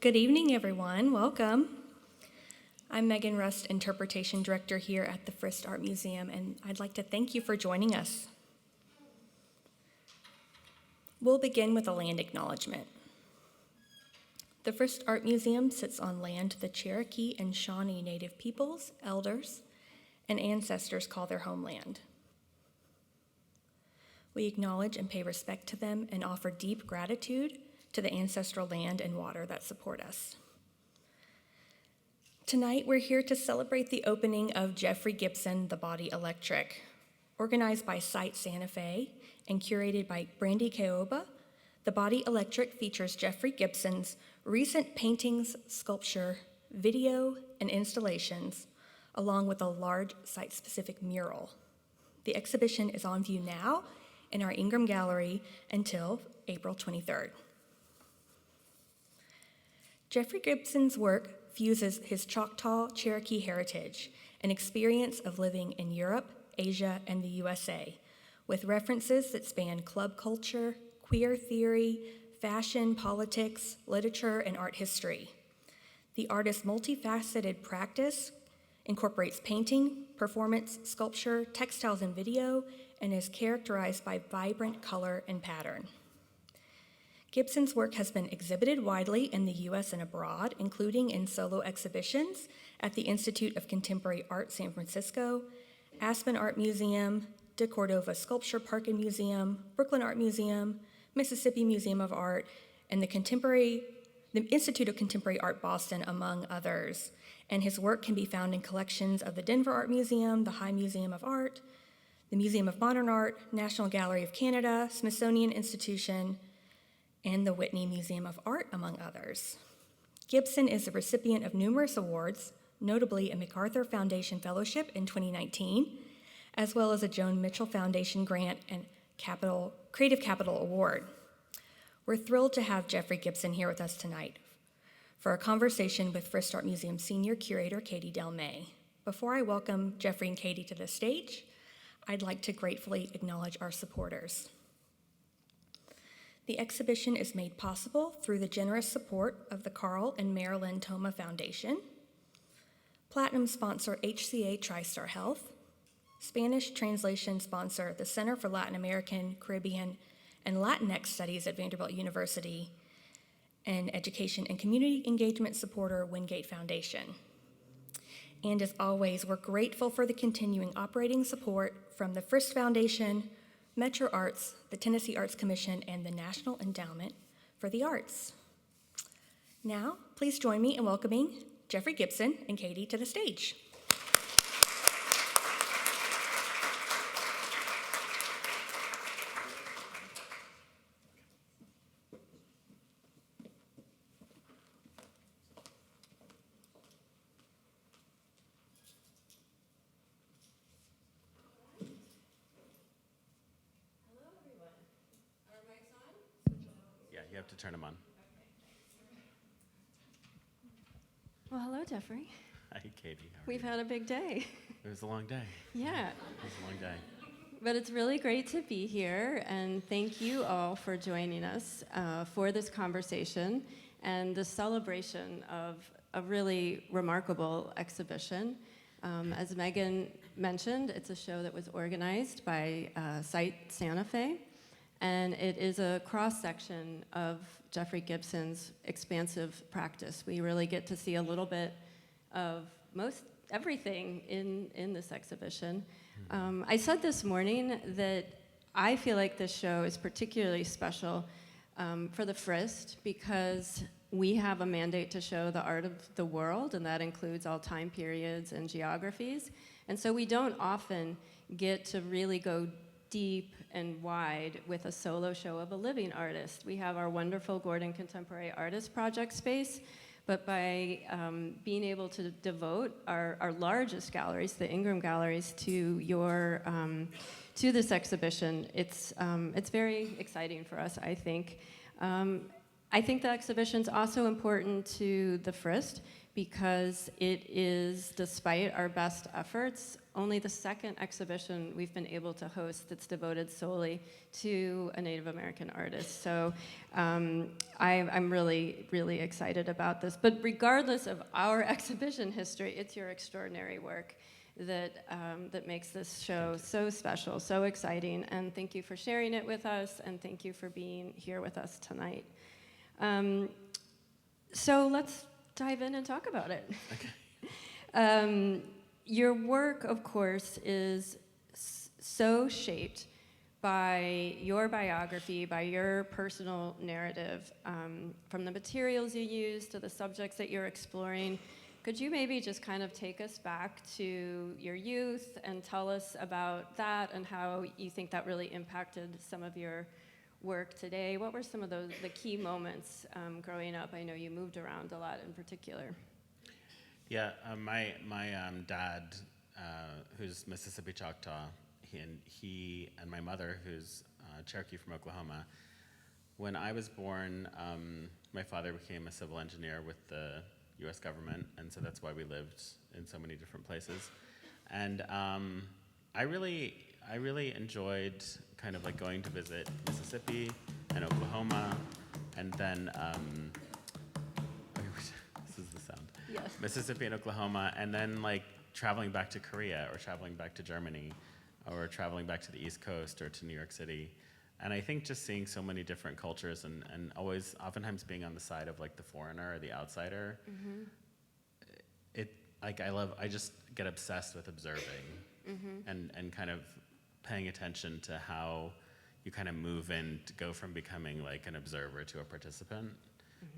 Good evening, everyone. Welcome. I'm Megan Rust, Interpretation Director here at the Frist Art Museum, and I'd like to thank you for joining us. We'll begin with a land acknowledgement. The Frist Art Museum sits on land the Cherokee and Shawnee Native peoples, elders, and ancestors call their homeland. We acknowledge and pay respect to them and offer deep gratitude to the ancestral land and water that support us. Tonight, we're here to celebrate the opening of Jeffrey Gibson, The Body Electric. Organized by Site Santa Fe and curated by Brandy Keoba, The Body Electric features Jeffrey Gibson's recent paintings, sculpture, video, and installations, along with a large site-specific mural. The exhibition is on view now in our Ingram Gallery until April 23rd. Jeffrey Gibson's work fuses his Choctaw Cherokee heritage and experience of living in Europe, Asia, and the USA, with references that span club culture, queer theory, fashion, politics, literature, and art history. The artist's multifaceted practice incorporates painting, performance, sculpture, textiles, and video, and is characterized by vibrant color and pattern. Gibson's work has been exhibited widely in the U.S. and abroad, including in solo exhibitions at the Institute of Contemporary Art San Francisco, Aspen Art Museum, De Cordova Sculpture Park and Museum, Brooklyn Art Museum, Mississippi Museum of Art, and the Institute of Contemporary Art Boston, among others. And his work can be found in collections of the Denver Art Museum, the High Museum of Art, the Museum of Modern Art, National Gallery of Canada, Smithsonian Institution, and the Whitney Museum of Art, among others. Gibson is the recipient of numerous awards, notably a MacArthur Foundation Fellowship in 2019, as well as a Joan Mitchell Foundation grant and Creative Capital Award. We're thrilled to have Jeffrey Gibson here with us tonight for a conversation with Frist Art Museum Senior Curator Katie Del May. Before I welcome Jeffrey and Katie to the stage, I'd like to gratefully acknowledge our supporters. The exhibition is made possible through the generous support of the Carl and Marilyn Thoma Foundation, Platinum sponsor HCA TriStar Health, Spanish translation sponsor the Center for Latin American, Caribbean, and Latinx Studies at Vanderbilt University, and education and community engagement supporter Wingate Foundation. And as always, we're grateful for the continuing operating support from the Frist Foundation, Metro Arts, the Tennessee Arts Commission, and the National Endowment for the Arts. Now, please join me in welcoming Jeffrey Gibson and Katie to the stage. You have to turn them on. Well, hello, Jeffrey. Hi, Katie. How are We've you? had a big day. It was a long day. Yeah. It was a long day. But it's really great to be here, and thank you all for joining us for this conversation and the celebration of a really remarkable exhibition. As Megan mentioned, it's a show that was organized by Site Santa Fe, and it is a cross-section of Jeffrey Gibson's expansive practice. We really get to see a little bit of most everything in this exhibition. I said this morning that I feel like this show is particularly special for the Frist because we have a mandate to show the art of the world, and that includes all time periods and geographies. And so we don't often get to really go deep and wide with a solo show of a living artist. We have our wonderful Gordon Contemporary Artist Project space, but by being able to devote our largest galleries, the Ingram galleries, to this exhibition, it's very exciting for us, I think. I think the exhibition's also important to the Frist because it is, despite our best efforts, only the second exhibition we've been able to host that's devoted solely to a Native American artist. So I'm really, really excited about this. But regardless of our exhibition history, it's your extraordinary work that makes this show so special, so exciting. And thank you for sharing it with us, and thank you for being here with us tonight. So let's dive in and talk about it. Okay. Your work, of course, is so shaped by your biography, by your personal narrative, from the materials you use to the subjects that you're exploring. Could you maybe just kind of take us back to your youth and tell us about that and how you think that really impacted some of your work today? What were some of the key moments growing up? I know you moved around a lot in particular. Yeah, my dad, who's Mississippi Choctaw, he and my mother, who's Cherokee from Oklahoma. When I was born, my father became a civil engineer with the U.S. government, and so that's why we lived in so many different places. And I really enjoyed kind of like going to visit Mississippi and Oklahoma, and then this is the sound. Yes. Mississippi and Oklahoma, and then like traveling back to Korea or traveling back to Germany or traveling back to the East Coast or to New York City. And I think just seeing so many different cultures and oftentimes being on the side of like the foreigner or the outsider, I just get obsessed with observing and kind of paying attention to how you kind of move in to go from becoming like an observer to a participant,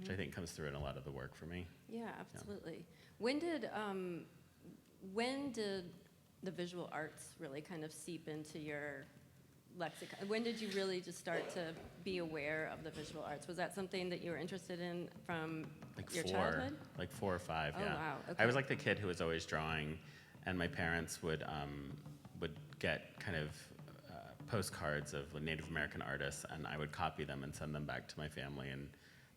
which I think comes through in a lot of the work for me. Yeah, absolutely. When did the visual arts really kind of seep into your lexicon? When did you really just start to be aware of the visual arts? Was that something that you were interested in from your childhood? Like 4 or 5, Oh, yeah. wow, okay. I was like the kid who was always drawing, and my parents would get kind of postcards of Native American artists, and I would copy them and send them back to my family in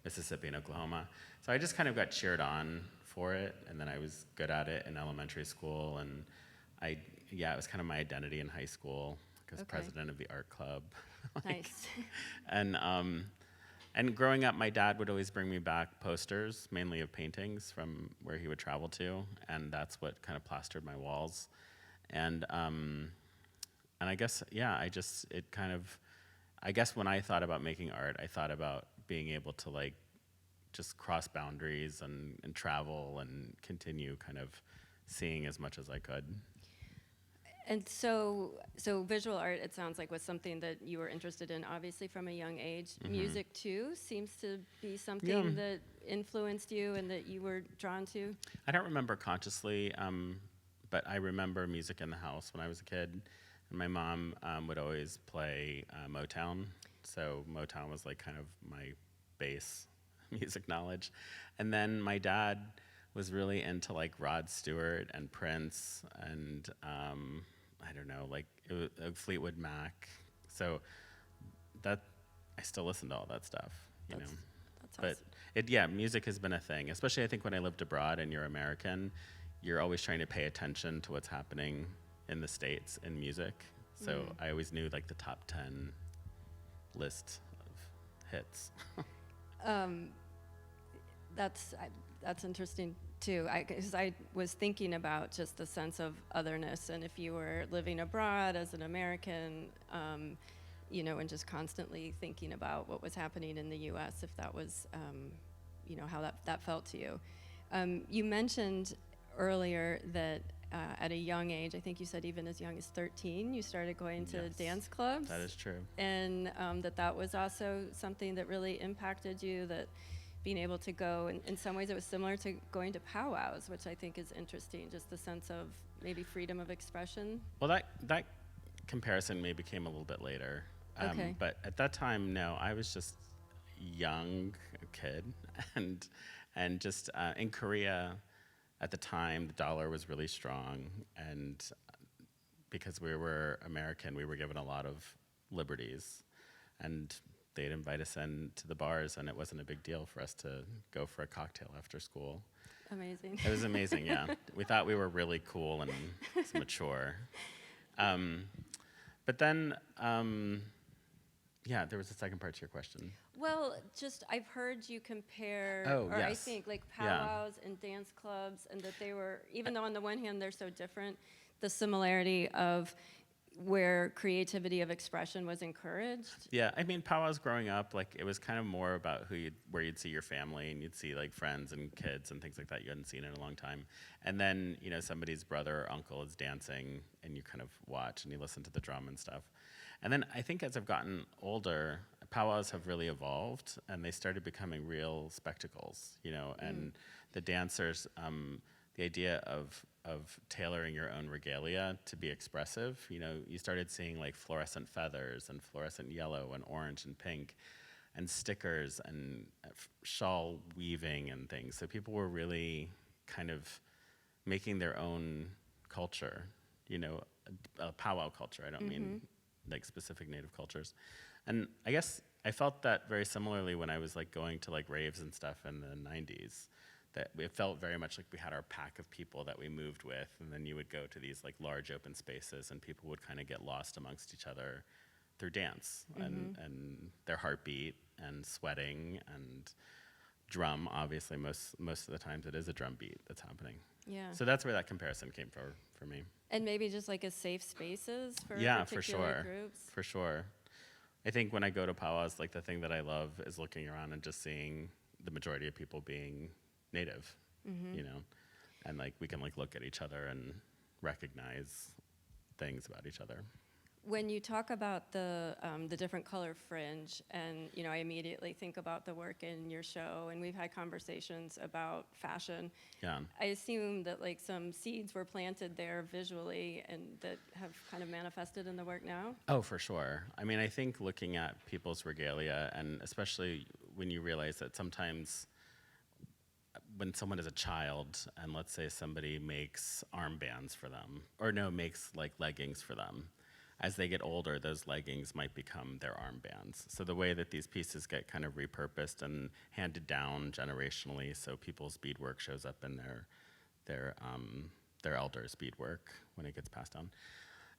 Mississippi and Oklahoma. So I just kind of got cheered on for it, and then I was good at it in elementary school, and it was kind of my identity in high school. I was president of the art club. Nice. And growing up, my dad would always bring me back posters, mainly of paintings from where he would travel to, and that's what kind of plastered my walls. And I guess, I guess when I thought about making art, I thought about being able to like just cross boundaries and travel and continue kind of seeing as much as I could. And so visual art, it sounds like, was something that you were interested in, obviously, from a young age. Music, too, seems to be something that influenced you and that you were drawn to. I don't remember consciously, but I remember music in the house when I was a kid. And my mom would always play Motown. So Motown was like kind of my base music knowledge. And then my dad was really into like Rod Stewart and Prince and I don't know, like Fleetwood Mac. So that I still listen to all that stuff, you know. That's awesome. But music has been a thing, especially I think when I lived abroad and you're American, you're always trying to pay attention to what's happening in the States in music. So I always knew like the top 10 list of hits. That's interesting too, because I was thinking about just the sense of otherness, and if you were living abroad as an American, and just constantly thinking about what was happening in the U.S., if that was, how that felt to you. You mentioned earlier that at a young age, I think you said even as young as 13, you started going to dance clubs. That is true. And that was also something that really impacted you, that being able to go, in some ways it was similar to going to powwows, which I think is interesting, just the sense of maybe freedom of expression. Well, that comparison maybe came a little bit later. Okay. But at that time, no, I was just young kid, and just in Korea at the time, the dollar was really strong, and because we were American, we were given a lot of liberties, and they'd invite us in to the bars, and it wasn't a big deal for us to go for a cocktail after school. Amazing. It was amazing, yeah. We thought we were really cool and mature. But then, yeah, there was a second part to your question. Well, just I've heard you compare, Oh, or I yes. think like Yeah. powwows and dance clubs, and that they were, even though on the one hand they're so different, the similarity of where creativity of expression was encouraged. Yeah, I mean, powwows growing up, like, it was kind of more about where you'd see your family, and you'd see, like, friends and kids and things like that you hadn't seen in a long time. And then, you know, somebody's brother or uncle is dancing, and you kind of watch, and you listen to the drum and stuff. And then I think as I've gotten older, powwows have really evolved, and they started becoming real spectacles, you know, and the dancers, the idea of tailoring your own regalia to be expressive. You know, you started seeing like fluorescent feathers and fluorescent yellow and orange and pink and stickers and shawl weaving and things. So people were really kind of making their own culture, you know, a powwow culture. I don't mean like specific native cultures. And I guess I felt that very similarly when I was like going to like raves and stuff in the 90s. That it felt very much like we had our pack of people that we moved with, and then you would go to these like large open spaces, and people would kind of get lost amongst each other through dance and their heartbeat and sweating and drum. Obviously, most of the times it is a drum beat that's happening. Yeah. So that's where that comparison came for me. And maybe just like as safe spaces for Yeah, particular for sure. groups. For sure. I think when I go to powwows, like the thing that I love is looking around and just seeing the majority of people being native, you know, and like we can like look at each other and recognize things about each other. When you talk about the different color fringe, and you know, I immediately think about the work in your show, and we've had conversations about fashion. Yeah. I assume that like some seeds were planted there visually, and that have kind of manifested in the work now. Oh, for sure. I mean, I think looking at people's regalia, and especially when you realize that sometimes when someone is a child, and let's say somebody makes armbands for them, or no, makes like leggings for them, as they get older, those leggings might become their armbands. So the way that these pieces get kind of repurposed and handed down generationally, so people's beadwork shows up in their elders' beadwork when it gets passed down.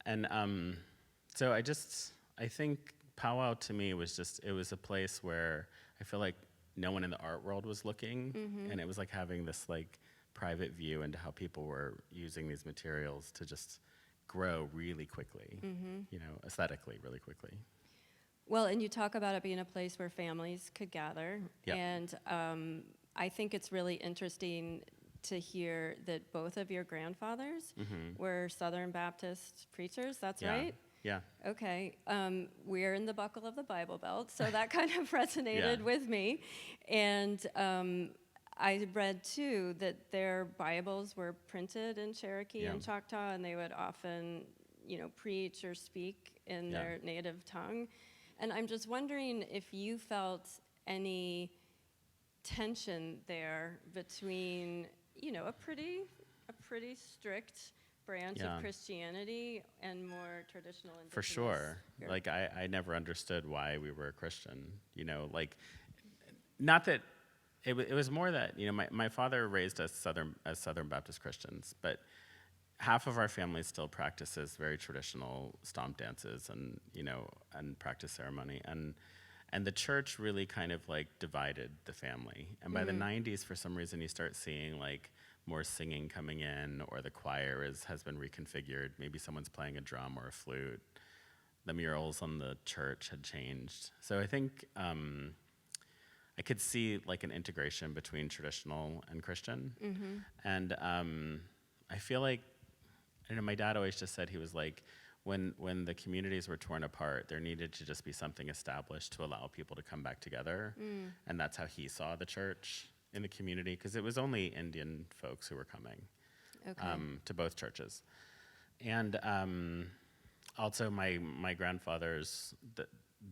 And so I think powwow to me was it was a place where I feel like no one in the art world was looking, and it was like having this like private view into how people were using these materials to just grow really quickly, you know, aesthetically really quickly. Well, and you talk about it being a place where families could gather, Yep. and I think it's really interesting to hear that both of your grandfathers were Southern Baptist preachers. That's Yeah. right? Yeah. Okay, we're in the buckle of the Bible Belt, so that kind of resonated Yeah. with me. And I read, too, that their Bibles were printed in Cherokee Yeah. and Choctaw, and they would often, you know, preach or speak in Yeah. their native tongue. And I'm just wondering if you felt any tension there between, you know, a pretty strict branch Yeah. of Christianity and more traditional Indigenous. For sure. Europe. Like I never understood why we were a Christian, you know, like not that it was more that, you know, my father raised us Southern Baptist Christians, but half of our family still practices very traditional stomp dances and, you know, and practice ceremony. And the church really kind of like divided the family. And by the 90s, for some reason, you start seeing like more singing coming in, or the choir has been reconfigured. Maybe someone's playing a drum or a flute. The murals on the church had changed. So I think I could see like an integration between traditional and Christian. And I feel like, I know my dad always just said, he was like, when the communities were torn apart, there needed to just be something established to allow people to come back together. And that's how he saw the church in the community, because it was only Indian folks who were coming to both churches. And also my grandfathers,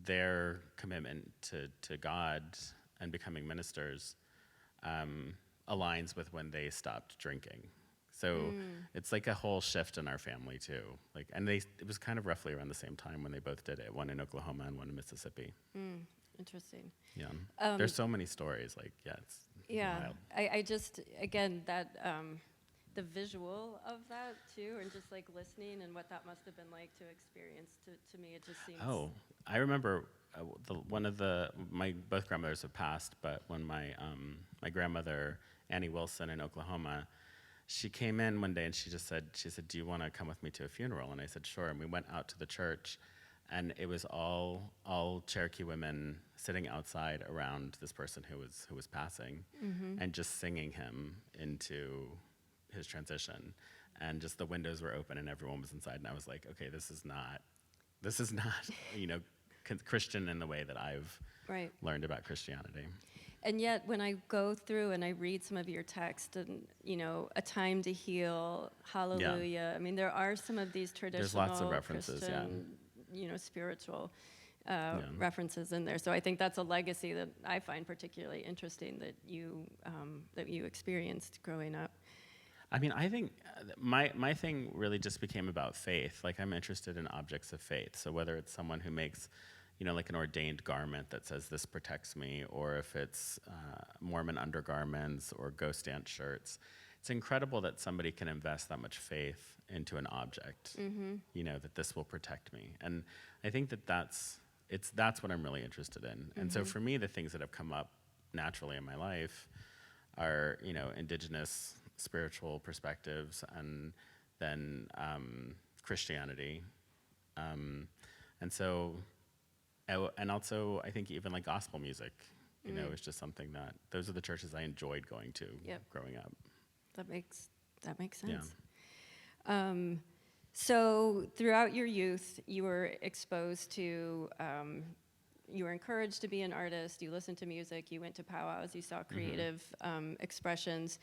their commitment to God and becoming ministers aligns with when they stopped drinking. So it's like a whole shift in our family too. Like, and it was kind of roughly around the same time when they both did it, one in Oklahoma and one in Mississippi. Interesting. Yeah. There's so many stories. Like, yeah, it's Yeah, wild. I just, again, that, the visual of that too, and just like listening and what that must have been like to experience, to me, it just seems. Oh, I remember my both grandmothers have passed, but when my grandmother, Annie Wilson in Oklahoma, she came in one day and she said, do you want to come with me to a funeral? And I said, sure. And we went out to the church, and it was all Cherokee women sitting outside around this person who was passing, and just singing him into his transition. And just the windows were open and everyone was inside. And I was like, okay, this is not, Christian in the way that I've Right. learned about Christianity. And yet, when I go through and I read some of your text, and A Time to Heal, Hallelujah. I mean, there are some of these traditional There's lots of references, Christian, spiritual references in there. So I think that's a legacy that I find particularly interesting that you experienced growing up. I mean, I think my thing really just became about faith. Like, I'm interested in objects of faith. So whether it's someone who makes, like an ordained garment that says this protects me, or if it's Mormon undergarments or ghost dance shirts, it's incredible that somebody can invest that much faith into an object, that this will protect me. And I think that's what I'm really interested in. And so for me, the things that have come up naturally in my life are, Indigenous spiritual perspectives, and then Christianity. And so, and also I think even like gospel music, is just something that, those are the churches I enjoyed going to growing up. That makes sense. Yeah. So throughout your youth, you were exposed to, you were encouraged to be an artist, you listened to music, you went to powwows, you saw creative expressions.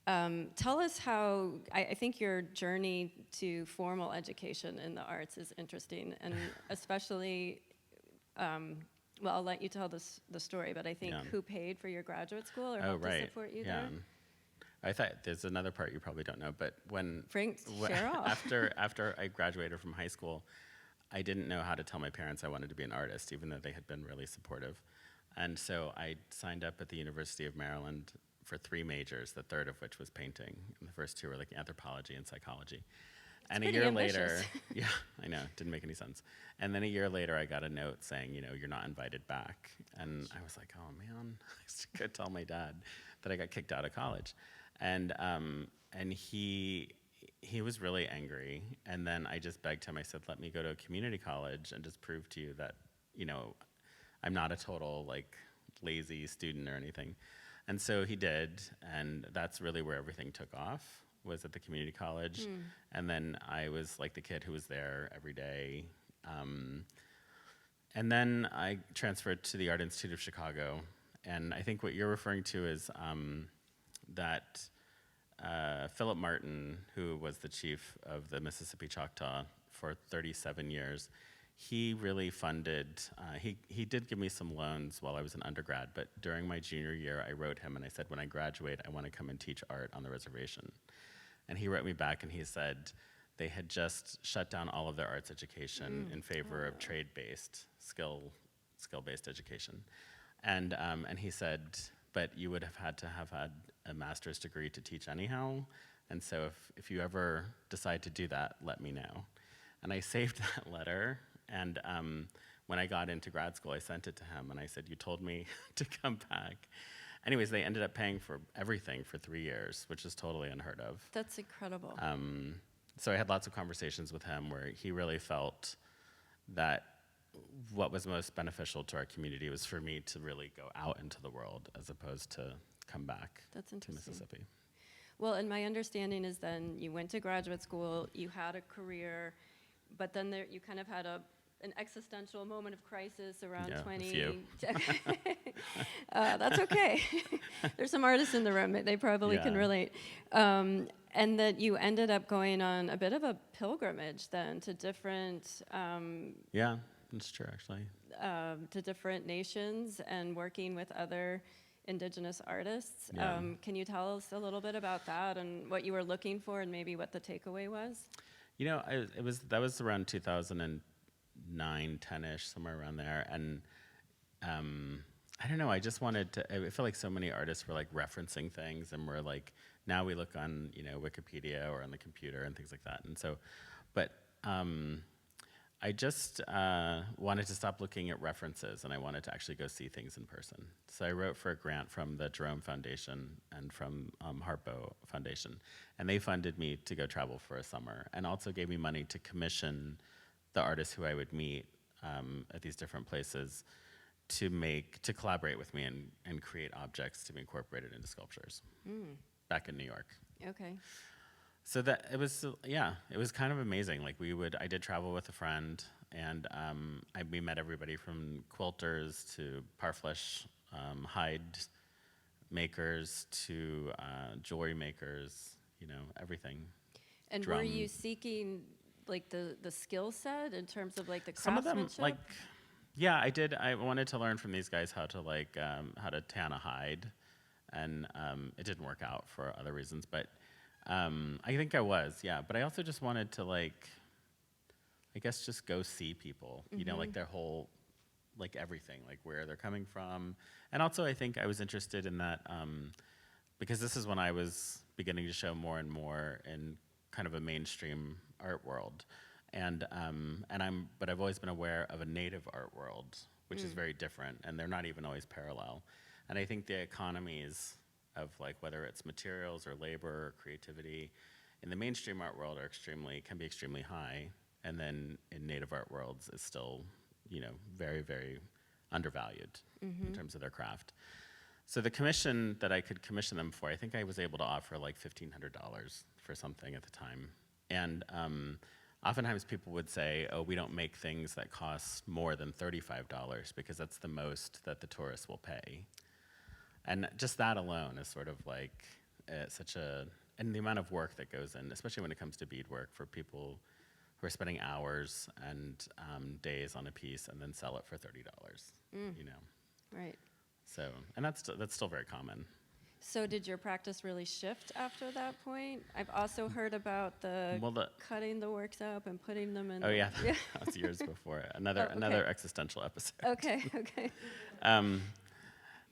Tell us how, I think your journey to formal education in the arts is interesting, and especially, well, I'll let you tell the story, but I think who paid for your graduate school or helped to support you there? I thought there's another part you probably don't know, but after I graduated from high school, I didn't know how to tell my parents I wanted to be an artist, even though they had been really supportive. And so I signed up at the University of Maryland for 3 majors, the third of which was painting. And the first 2 were like anthropology and psychology. And a year later, yeah, I know, it didn't make any sense. And then a year later, I got a note saying, you're not invited back. And I was like, oh man, I should go tell my dad that I got kicked out of college. And he was really angry. And then I just begged him, I said, let me go to a community college and just prove to you that, I'm not a total like lazy student or anything. And so he did, and that's really where everything took off, was at the community college. And then I was like the kid who was there every day. And then I transferred to the Art Institute of Chicago. And I think what you're referring to is that Philip Martin, who was the chief of the Mississippi Choctaw for 37 years, he really funded, he did give me some loans while I was an undergrad, but during my junior year, I wrote him and I said, when I graduate, I want to come and teach art on the reservation. And he wrote me back and he said they had just shut down all of their arts education in favor of trade-based, skill-based education. And he said, but you would have had a master's degree to teach anyhow, and so if you ever decide to do that, let me know. And I saved that letter, and when I got into grad school, I sent it to him, and I said, you told me to come back. Anyways, they ended up paying for everything for 3 years, which is totally unheard of. That's incredible. So I had lots of conversations with him where he really felt that what was most beneficial to our community was for me to really go out into the world as opposed to come back to Mississippi. Well, and my understanding is then you went to graduate school, you had a career, but then you kind of had an existential moment of crisis around 20. A few. That's okay. There's some artists in the room. They probably can relate. And that you ended up going on a bit of a pilgrimage then to different... yeah, that's true, actually. To different nations and working with other Indigenous artists. Yeah. Can you tell us a little bit about that and what you were looking for and maybe what the takeaway was? That was around 2009, 10-ish, somewhere around there, and I don't know. I just wanted to. I feel like so many artists were like referencing things, and we're like, now we look on, Wikipedia or on the computer and things like that. And so, but I just wanted to stop looking at references, and I wanted to actually go see things in person. So I wrote for a grant from the Jerome Foundation and from Harpo Foundation, and they funded me to go travel for a summer, and also gave me money to commission the artists who I would meet at these different places to collaborate with me and create objects to be incorporated into sculptures back in New York. Okay. So that it was kind of amazing. Like I did travel with a friend, and we met everybody from quilters to parfleche hide makers to jewelry makers, everything. And were you seeking like the skill set in terms of like the Some of craftsmanship? them, yeah, I did. I wanted to learn from these guys how to tan a hide, and it didn't work out for other reasons. But I think I was, yeah. But I also just wanted to I guess just go see people, like their whole, like everything, like where they're coming from. And also I think I was interested in that because this is when I was beginning to show more and more in kind of a mainstream art world. But I've always been aware of a native art world, which is very different, and they're not even always parallel. And I think the economies of whether it's materials or labor or creativity in the mainstream art world can be extremely high, and then in native art worlds is still, very, very undervalued in terms of their craft. So the commission that I could commission them for, I think I was able to offer $1,500 for something at the time. And oftentimes people would say, oh, we don't make things that cost more than $35 because that's the most that the tourists will pay. And just that alone is sort of and the amount of work that goes in, especially when it comes to beadwork, for people who are spending hours and days on a piece and then sell it for $30, Right. So, and that's still very common. So did your practice really shift after that point? I've also heard about the cutting the works up and putting them in. Oh yeah, that was years before. Another existential episode. Okay.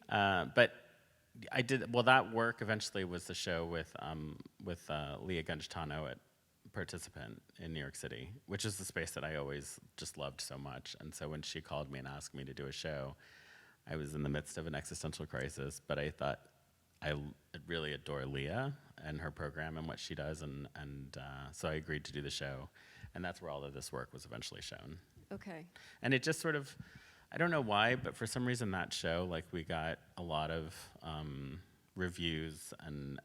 But I did that work eventually was the show with Leah Gunjtano at Participant in New York City, which is the space that I always just loved so much. And so when she called me and asked me to do a show, I was in the midst of an existential crisis, but I thought I really adore Leah and her program and what she does, and so I agreed to do the show, and that's where all of this work was eventually shown. Okay. And it just sort of, I don't know why, but for some reason that show, we got a lot of reviews and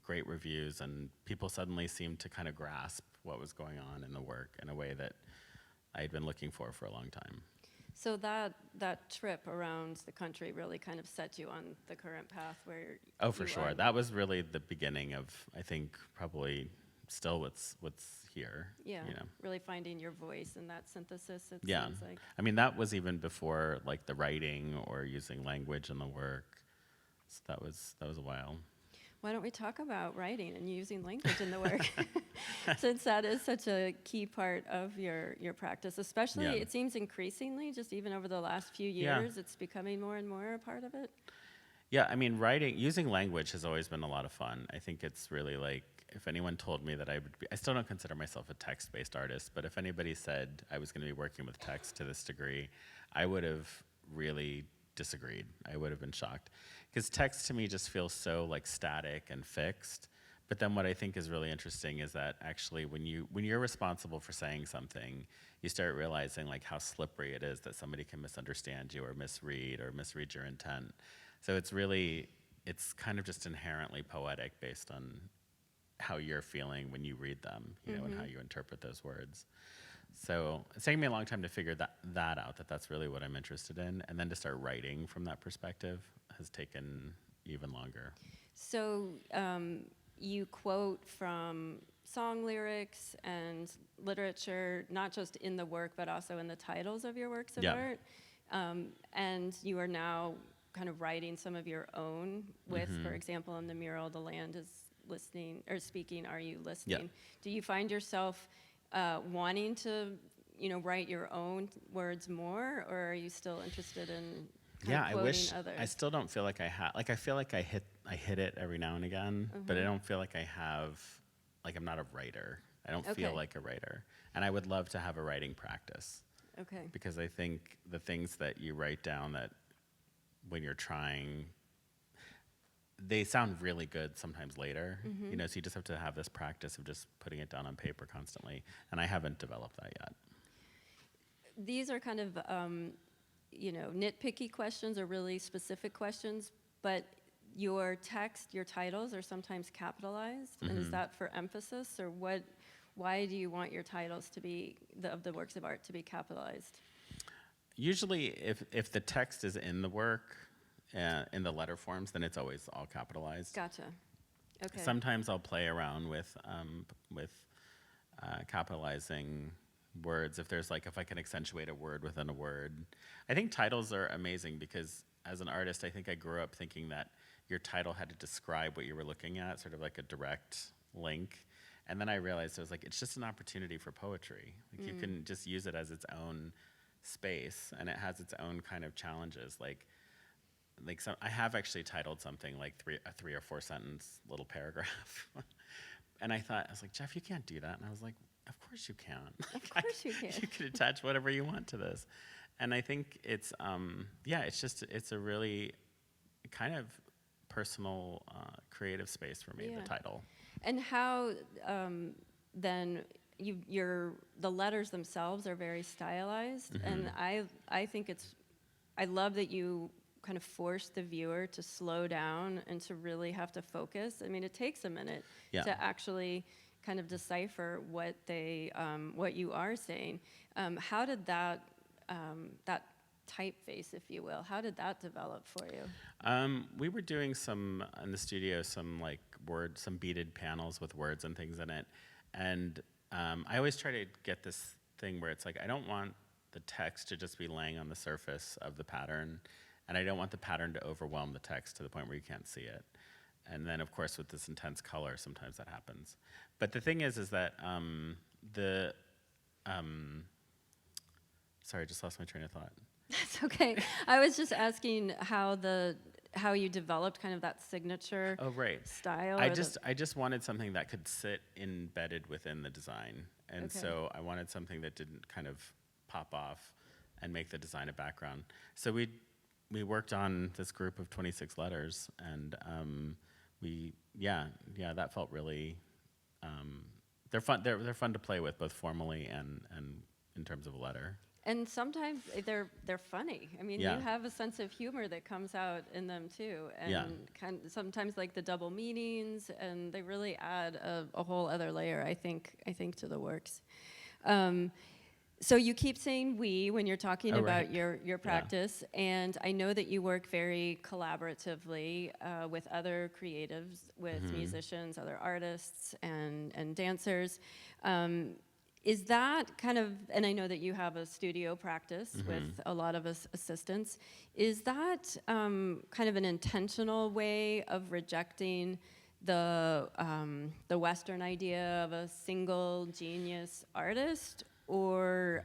great reviews, and people suddenly seemed to kind of grasp what was going on in the work in a way that I had been looking for a long time. So that trip around the country really kind of set you on the current path where. Oh, for sure. That was really the beginning of, I think, probably still what's here. Yeah. Really finding your voice in that synthesis. It Yeah. sounds like. I mean, that was even before the writing or using language in the work. So that was a while. Why don't we talk about writing and using language in the work? Since that is such a key part of your practice, especially it seems increasingly, just even over the last few years, it's becoming more and more a part of it. Yeah, I mean, using language has always been a lot of fun. I think it's really if anyone told me that I still don't consider myself a text-based artist, but if anybody said I was going to be working with text to this degree, I would have really disagreed. I would have been shocked. Because text to me just feels so static and fixed. But then what I think is really interesting is that actually when you're responsible for saying something, you start realizing how slippery it is that somebody can misunderstand you or misread your intent. So it's kind of just inherently poetic based on how you're feeling when you read them, and how you interpret those words. So it's taken me a long time to figure that out, that's really what I'm interested in. And then to start writing from that perspective has taken even longer. So you quote from song lyrics and literature, not just in the work, but also in the titles of your works of art. And you are now kind of writing some of your own with, for example, in the mural, "The land is listening or speaking, are you listening?" Yeah. Do you find yourself wanting to, write your own words more, or are you still interested in Yeah, of I quoting wish. others. I still don't feel like I have. Like, I feel like I hit it every now and again, but I don't feel like I have. Like, I'm not a writer. I don't feel Okay. like a writer, and I would love to have a writing practice Okay. because I think the things that you write down that when you're trying, they sound really good sometimes later. You know, so you just have to have this practice of just putting it down on paper constantly, and I haven't developed that yet. These are kind of, nitpicky questions or really specific questions, but your text, your titles are sometimes capitalized, and is that for emphasis, or what? Why do you want your titles to be, of the works of art, to be capitalized? Usually, if the text is in the work, in the letter forms, then it's always all capitalized. Gotcha. Okay. Sometimes I'll play around with capitalizing words if I can accentuate a word within a word. I think titles are amazing because as an artist, I think I grew up thinking that your title had to describe what you were looking at, sort of like a direct link. And then I realized it's just an opportunity for poetry. Like you can just use it as its own space, and it has its own kind of challenges. I have actually titled something like a 3 or 4 sentence little paragraph. And I was like, Jeff, you can't do that. And I was like, of course you can. Of course you can. You can attach whatever you want to this. And I think it's a really kind of personal, creative space for me, Yeah. the title. And how then the letters themselves are very stylized, and I think I love that you kind of force the viewer to slow down and to really have to focus. I mean, it takes a minute to actually kind of decipher what you are saying. How did that typeface, if you will, how did that develop for you? We were doing in the studio, some beaded panels with words and things in it. And I always try to get this thing where it's like, I don't want the text to just be laying on the surface of the pattern, and I don't want the pattern to overwhelm the text to the point where you can't see it. And then, of course, with this intense color, sometimes that happens. But the thing is that sorry, I just lost my train of thought. That's okay. I was just asking how you developed kind of that signature style. I just wanted something that could sit embedded within the design. And so I wanted something that didn't kind of pop off and make the design a background. So we worked on this group of 26 letters, and that felt really, they're fun. They're fun to play with, both formally and in terms of a letter. And sometimes they're funny. I mean, you have a sense of humor that comes out in them too, and kind of sometimes like the double meanings, and they really add a whole other layer, I think to the works. So you keep saying we when you're talking about your practice, and I know that you work very collaboratively with other creatives, with musicians, other artists, and dancers. Is that kind of, and I know that you have a studio practice with a lot of assistants, is that kind of an intentional way of rejecting the Western idea of a single genius artist, or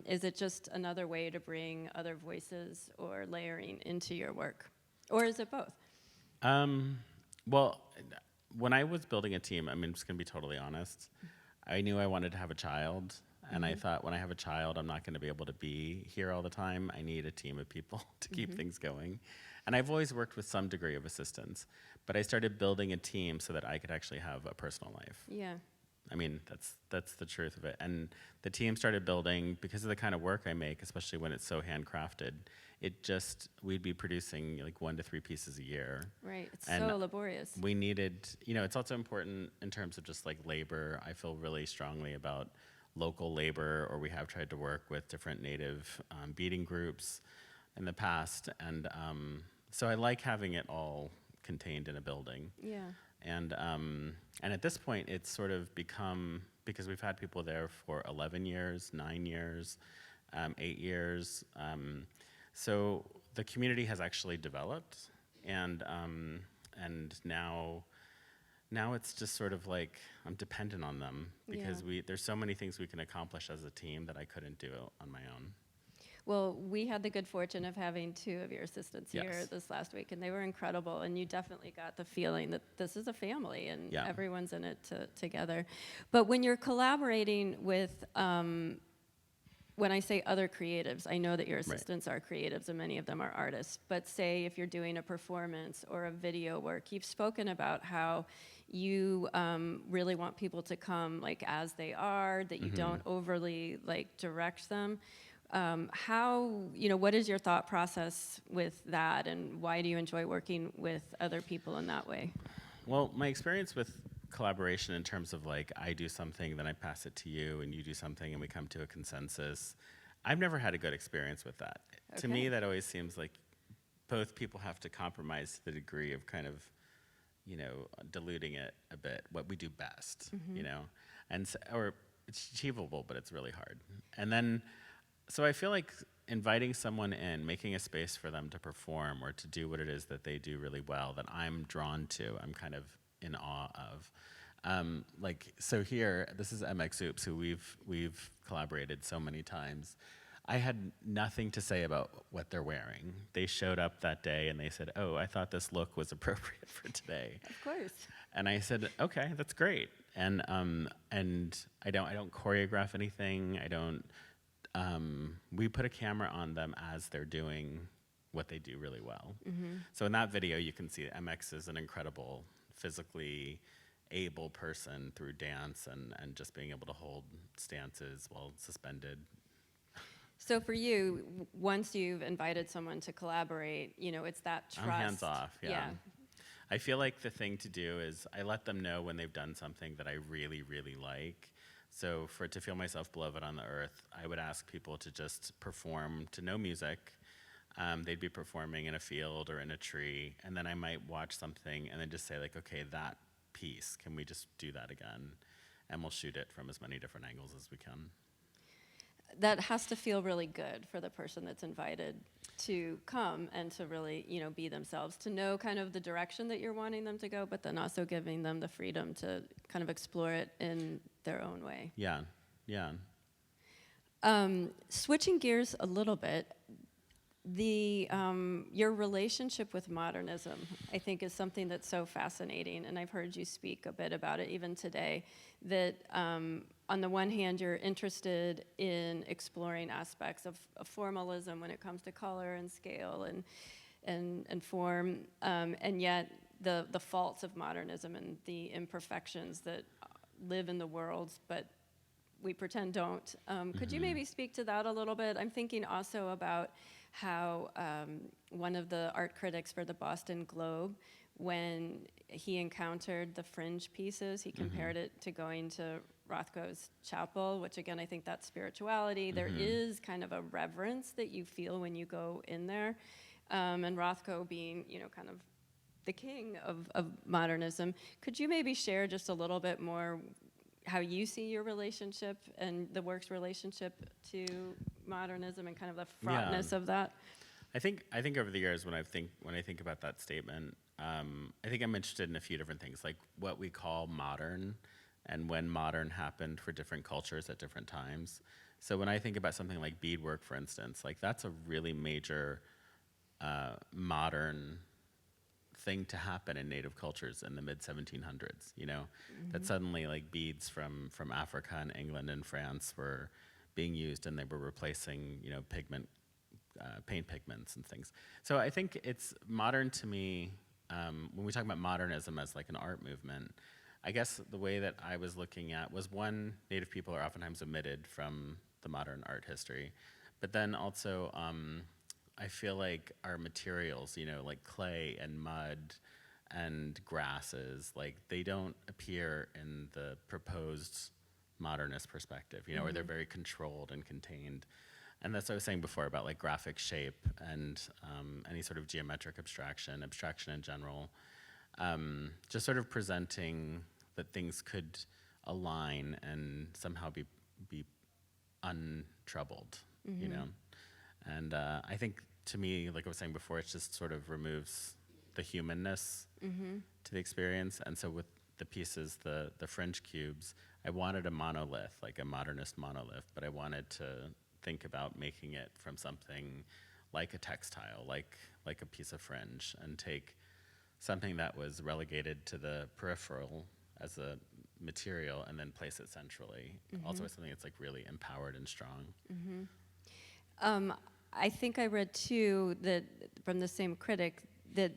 is it just another way to bring other voices or layering into your work? Or is it both? Well, when I was building a team, I'm just going to be totally honest, I knew I wanted to have a child, and I thought, when I have a child, I'm not going to be able to be here all the time. I need a team of people to keep things going. And I've always worked with some degree of assistance, but I started building a team so that I could actually have a personal life. Yeah. I mean, that's the truth of it. And the team started building because of the kind of work I make, especially when it's so handcrafted. We'd be producing like 1 to 3 pieces a year. Right, it's and so laborious. We needed, it's also important in terms of just like labor. I feel really strongly about local labor, or we have tried to work with different native beading groups in the past. And so I like having it all contained in a building. Yeah. And at this point, it's sort of become, because we've had people there for 11 years, 9 years, 8 years. So the community has actually developed, and now it's just sort of like I'm dependent on them because there's so many things we can accomplish as a team that I couldn't do on my own. Well, we had the good fortune of having 2 of your assistants here Yes. this last week, and they were incredible. And you definitely got the feeling that this is a family and Yeah. everyone's in it together. But when you're collaborating with, when I say other creatives, I know that your assistants are creatives and many of them are artists. But say if you're doing a performance or a video work, you've spoken about how you really want people to come like as they are, that you don't overly like direct them. How, what is your thought process with that, and why do you enjoy working with other people in that way? Well, my experience with collaboration in terms of like I do something, then I pass it to you, and you do something, and we come to a consensus, I've never had a good experience with that. To me, that always seems like both people have to compromise to the degree of kind of, diluting it a bit, what we do best, and or it's achievable, but it's really hard. And then, so I feel like inviting someone in, making a space for them to perform or to do what it is that they do really well, that I'm drawn to, I'm kind of in awe of. So here, this is MX Oops, who we've collaborated so many times. I had nothing to say about what they're wearing. They showed up that day and they said, "Oh, I thought this look was appropriate for today." Of course. And I said, "Okay, that's great." And I don't choreograph anything. I don't. We put a camera on them as they're doing what they do really well. So in that video, you can see MX is an incredible, physically able person through dance and just being able to hold stances while suspended. So for you, once you've invited someone to collaborate, it's that trust. I'm hands off, yeah. I feel like the thing to do is I let them know when they've done something that I really, really like. So for it to feel myself beloved on the earth, I would ask people to just perform to no music. They'd be performing in a field or in a tree, and then I might watch something and then just say like, okay, that piece, can we just do that again? And we'll shoot it from as many different angles as we can. That has to feel really good for the person that's invited to come and to really, be themselves, to know kind of the direction that you're wanting them to go, but then also giving them the freedom to kind of explore it in their own way. Yeah. Switching gears a little bit, your relationship with modernism, I think, is something that's so fascinating, and I've heard you speak a bit about it even today, that on the one hand, you're interested in exploring aspects of formalism when it comes to color and scale and form, and yet the faults of modernism and the imperfections that live in the world, but we pretend don't. Could you maybe speak to that a little bit? I'm thinking also about how one of the art critics for the Boston Globe, when he encountered the fringe pieces, he compared it to going to Rothko's chapel, which again, I think that's spirituality. There is kind of a reverence that you feel when you go in there. And Rothko being, kind of the king of modernism. Could you maybe share just a little bit more how you see your relationship and the work's relationship to modernism and kind of the fraughtness of that? I think over the years when I think about that statement, I think I'm interested in a few different things, like what we call modern and when modern happened for different cultures at different times. So when I think about something like beadwork, for instance, like that's a really major modern thing to happen in native cultures in the mid 1700s, that suddenly like beads from Africa and England and France were being used and they were replacing, paint pigments and things. So I think it's modern to me, when we talk about modernism as like an art movement, I guess the way that I was looking at was, one, Native people are oftentimes omitted from the modern art history, but then also I feel like our materials, like clay and mud and grasses, like they don't appear in the proposed modernist perspective, or they're very controlled and contained. And that's what I was saying before about like graphic shape and any sort of geometric abstraction in general, just sort of presenting that things could align and somehow be untroubled, And I think to me, like I was saying before, it just sort of removes the humanness to the experience. And so with the pieces, the fringe cubes, I wanted a monolith, like a modernist monolith, but I wanted to think about making it from something like a textile, like a piece of fringe, and take something that was relegated to the peripheral as a material and then place it centrally. Also something that's like really empowered and strong. I think I read too that from the same critic that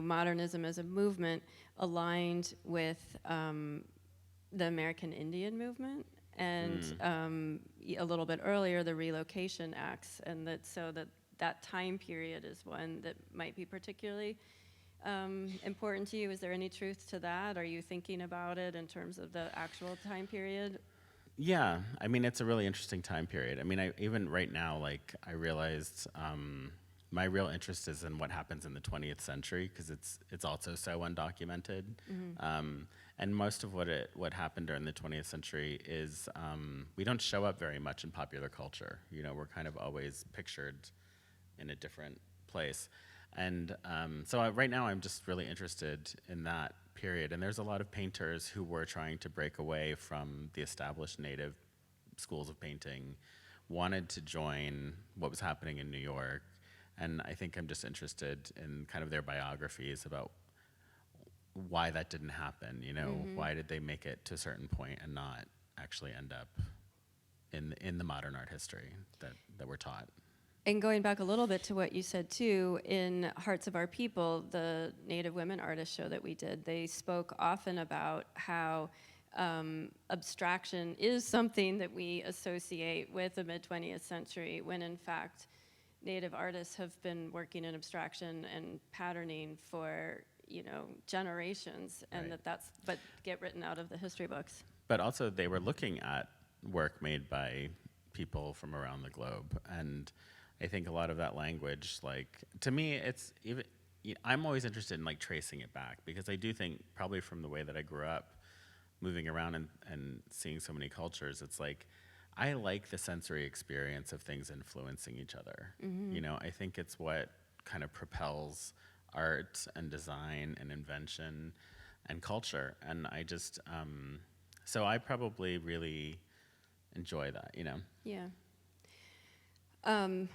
modernism as a movement aligned with the American Indian movement, and a little bit earlier the Relocation Acts, and that time period is one that might be particularly important to you. Is there any truth to that? Are you thinking about it in terms of the actual time period? Yeah, I mean, it's a really interesting time period. I mean, even right now, like, I realized my real interest is in what happens in the 20th century, because it's also so undocumented. And most of what happened during the 20th century is we don't show up very much in popular culture. You know, we're kind of always pictured in a different place. And so right now I'm just really interested in that period. And there's a lot of painters who were trying to break away from the established native schools of painting, wanted to join what was happening in New York. And I think I'm just interested in kind of their biographies about why that didn't happen, you know, why did they make it to a certain point and not actually end up in the modern art history that we're taught. And going back a little bit to what you said too, in Hearts of Our People, the Native Women Artists show that we did, they spoke often about how abstraction is something that we associate with the mid-20th century, when in fact Native artists have been working in abstraction and patterning for generations, and Right. but get written out of the history books. But also they were looking at work made by people from around the globe, and I think a lot of that language, like, to me, it's even, I'm always interested in like tracing it back, because I do think probably from the way that I grew up, moving around and seeing so many cultures, it's like, I like the sensory experience of things influencing each other. You know, I think it's what kind of propels art and design and invention and culture. And I just, so I probably really enjoy that, you know? Yeah.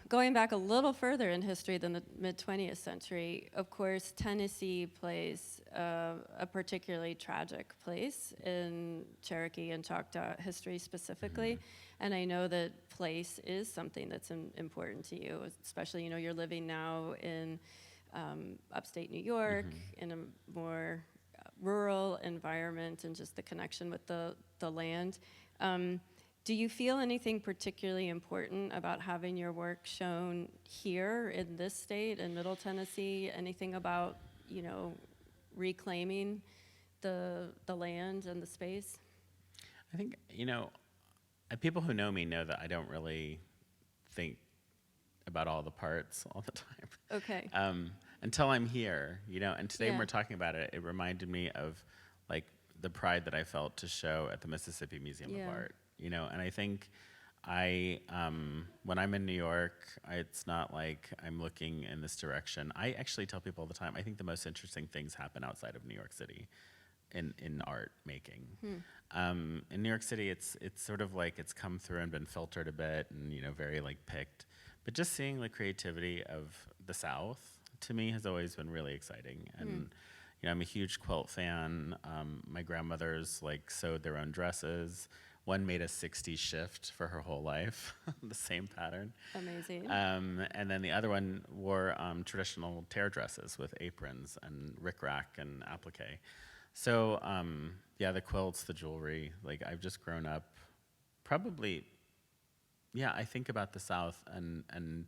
Going back a little further in history than the mid-20th century, of course, Tennessee plays a particularly tragic place in Cherokee and Choctaw history specifically. And I know that place is something that's important to you, especially, you're living now in upstate New York, in a more rural environment, and just the connection with the land. Do you feel anything particularly important about having your work shown here in this state, in Middle Tennessee? Anything about, reclaiming the land and the space? I think, people who know me know that I don't really think about all the parts all the time. Okay. Until I'm here, and today when Yeah. we're talking about it, it reminded me of like the pride that I felt to show at the Mississippi Museum Yeah. of Art, and I think when I'm in New York, it's not like I'm looking in this direction. I actually tell people all the time, I think the most interesting things happen outside of New York City in art making. In New York City, it's sort of like it's come through and been filtered a bit and, very like picked. But just seeing the creativity of the South, to me, has always been really exciting. And, I'm a huge quilt fan. My grandmothers like sewed their own dresses. One made a 60s shift for her whole life, the same pattern. Amazing. And then the other one wore traditional tear dresses with aprons and rickrack and applique. So, the quilts, the jewelry, like I've just grown up probably, I think about the South and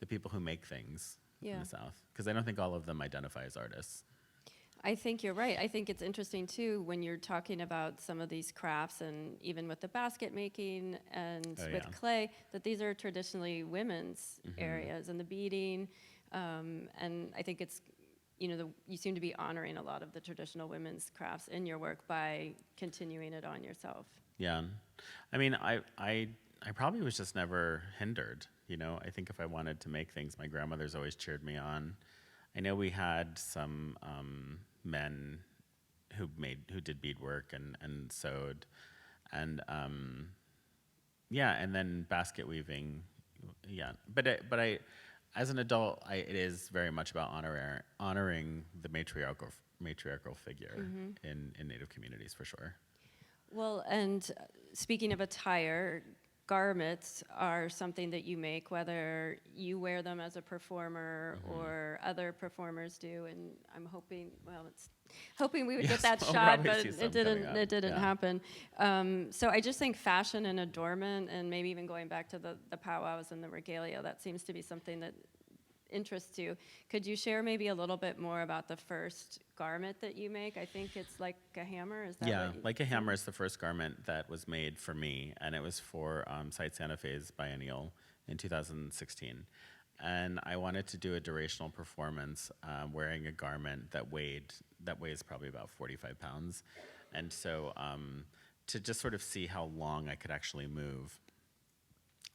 the people who make things in the South, because I don't think all of them identify as artists. I think you're right. I think it's interesting too when you're talking about some of these crafts, and even with the basket making and with clay, that these are traditionally women's areas, and the beading, and I think it's, you seem to be honoring a lot of the traditional women's crafts in your work by continuing it on yourself. Yeah, I mean, I probably was just never hindered. I think if I wanted to make things, my grandmother's always cheered me on. I know we had some men who did beadwork and sewed, and yeah, and then basket weaving, yeah. But I, as an adult, it is very much about honoring the matriarchal figure in Native communities for sure. Well, and speaking of attire, garments are something that you make, whether you wear them as a performer or other performers do. And I'm hoping, hoping we would get that we'll shot, probably but see some it didn't. coming up. It didn't Yeah. happen. So I just think fashion and adornment, and maybe even going back to the powwows and the regalia, that seems to be something that interests you. Could you share maybe a little bit more about the first garment that you make? I think it's like a hammer. Is that Yeah, what you like a hammer is the first garment that was made for me, and it was for Site Santa Fe's biennial in 2016. And I wanted to do a durational performance wearing a garment that weighs probably about 45 pounds. And so to just sort of see how long I could actually move.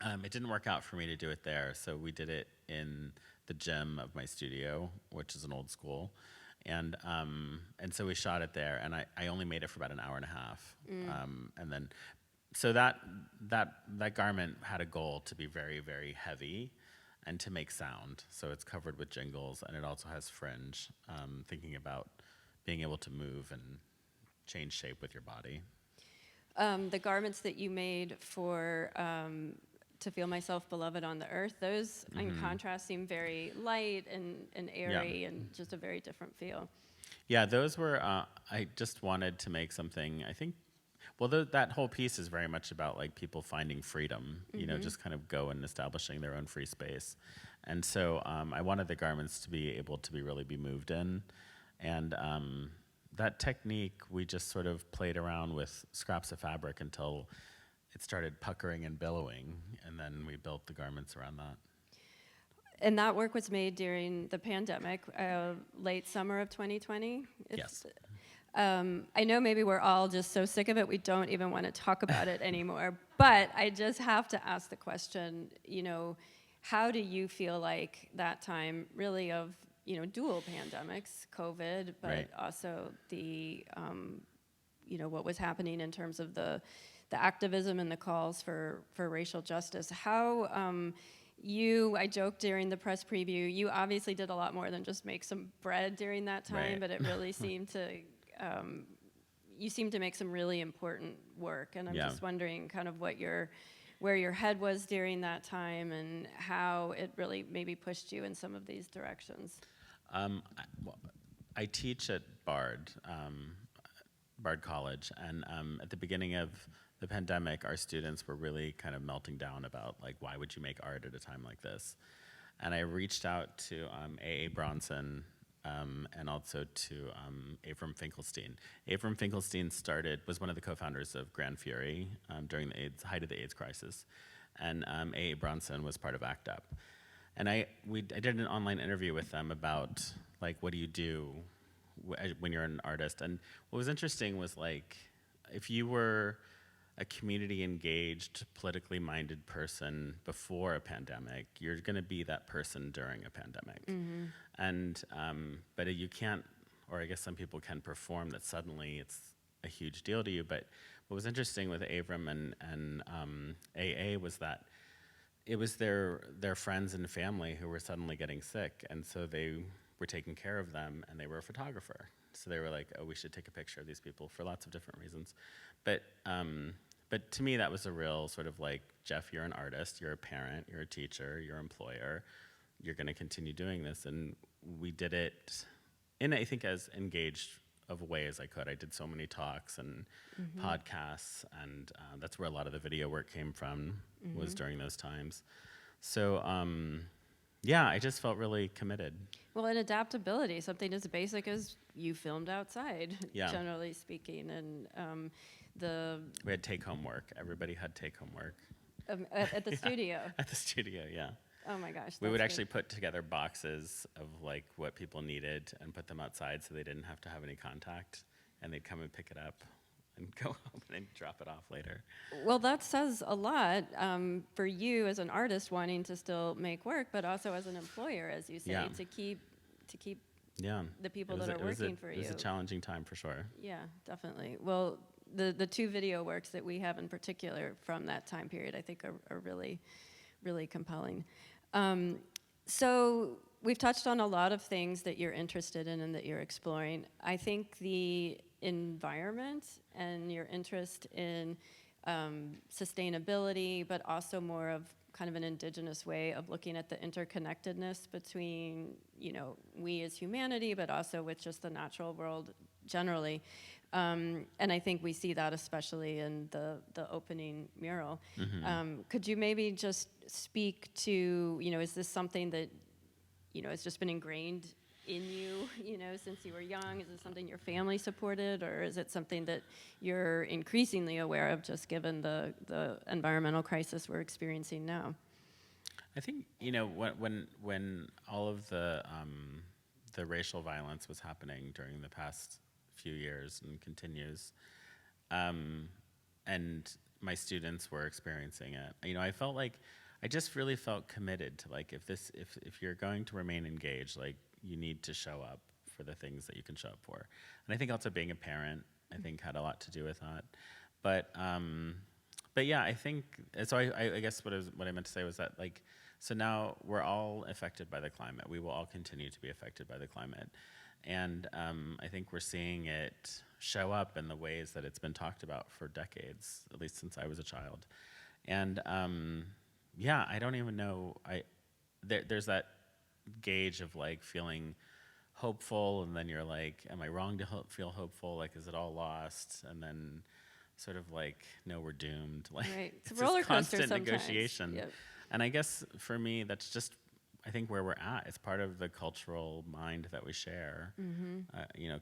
It didn't work out for me to do it there, so we did it in the gym of my studio, which is an old school. And so we shot it there, and I only made it for about an hour and a half. And then, so that garment had a goal to be very, very heavy and to make sound. So it's covered with jingles, and it also has fringe, thinking about being able to move and change shape with your body. The garments that you made for To Feel Myself Beloved on the Earth, those in contrast seem very light and airy and just a very different feel. Yeah, those were, I just wanted to make something, I think, well, that whole piece is very much about like people finding freedom, you know, just kind of go and establishing their own free space. And so I wanted the garments to be able to really be moved in. And that technique, we just sort of played around with scraps of fabric until it started puckering and billowing, and then we built the garments around that. And that work was made during the pandemic, late summer of 2020? Yes. I know maybe we're all just so sick of it, we don't even want to talk about it anymore. But I just have to ask the question, you know, how do you feel like that time really of, you know, dual pandemics, COVID, but Right. also the, you know, what was happening in terms of the activism and the calls for racial justice. How I joked during the press preview, you obviously did a lot more than just make some bread during that time, Right. but it really seemed to, you seemed to make some really important work. And I'm just wondering kind of where your head was during that time and how it really maybe pushed you in some of these directions. I teach at Bard College, and at the beginning of the pandemic, our students were really kind of melting down about like, why would you make art at a time like this? And I reached out to A.A. Bronson and also to Avram Finkelstein. Avram Finkelstein was one of the co-founders of Grand Fury during the height of the AIDS crisis, and A.A. Bronson was part of ACT UP. And I did an online interview with them about like, what do you do when you're an artist? And what was interesting was like, if you were a community engaged, politically minded person before a pandemic, you're going to be that person during a pandemic. And but you can't, or I guess some people can perform that suddenly it's a huge deal to you. But what was interesting with Avram and AA was that it was their friends and family who were suddenly getting sick, and so they were taking care of them, and they were a photographer. So they were like, oh, we should take a picture of these people for lots of different reasons. But to me, that was a real sort of like, Jeff, you're an artist, you're a parent, you're a teacher, you're an employer, you're going to continue doing this. And we did it in, I think, as engaged of a way as I could. I did so many talks and podcasts, and that's where a lot of the video work came from, was during those times. So, yeah, I just felt really committed. Well, and adaptability, something as basic as you filmed outside, generally speaking, and we had take-home work. Everybody had take-home work. At the studio. At the studio, yeah. Oh my gosh. We would that's actually good. put together boxes of like what people needed and put them outside so they didn't have to have any contact, and they'd come and pick it up and go home and drop it off later. Well, that says a lot for you as an artist wanting to still make work, but also as an employer, as you say, to keep the people that are working for you. It was a challenging time for sure. Yeah, definitely. Well, the two video works that we have in particular from that time period, I think are really, really compelling. So we've touched on a lot of things that you're interested in and that you're exploring. I think the environment and your interest in sustainability, but also more of kind of an indigenous way of looking at the interconnectedness between, we as humanity, but also with just the natural world generally. And I think we see that especially in the opening mural. Mm-hmm. Could you maybe just speak to, is this something that, has just been ingrained in you, since you were young? Is it something your family supported, or is it something that you're increasingly aware of just given the environmental crisis we're experiencing now? I think, when all of the racial violence was happening during the past few years and continues, and my students were experiencing it, I felt like I just really felt committed to, like, if you're going to remain engaged, like, you need to show up for the things that you can show up for. And I think also being a parent, I think, had a lot to do with that. But yeah, I think, so I guess what I meant to say was that, like, so now we're all affected by the climate. We will all continue to be affected by the climate. And I think we're seeing it show up in the ways that it's been talked about for decades, at least since I was a child. And yeah, I don't even know, there's that gauge of, like, feeling hopeful, and then you're like, am I wrong to feel hopeful? Like, is it all lost? And then sort of like, no, we're doomed. Like, Right. It's a this roller coaster constant sometimes. negotiation. Yep. And I guess for me, that's just, I think, where we're at. It's part of the cultural mind that we share,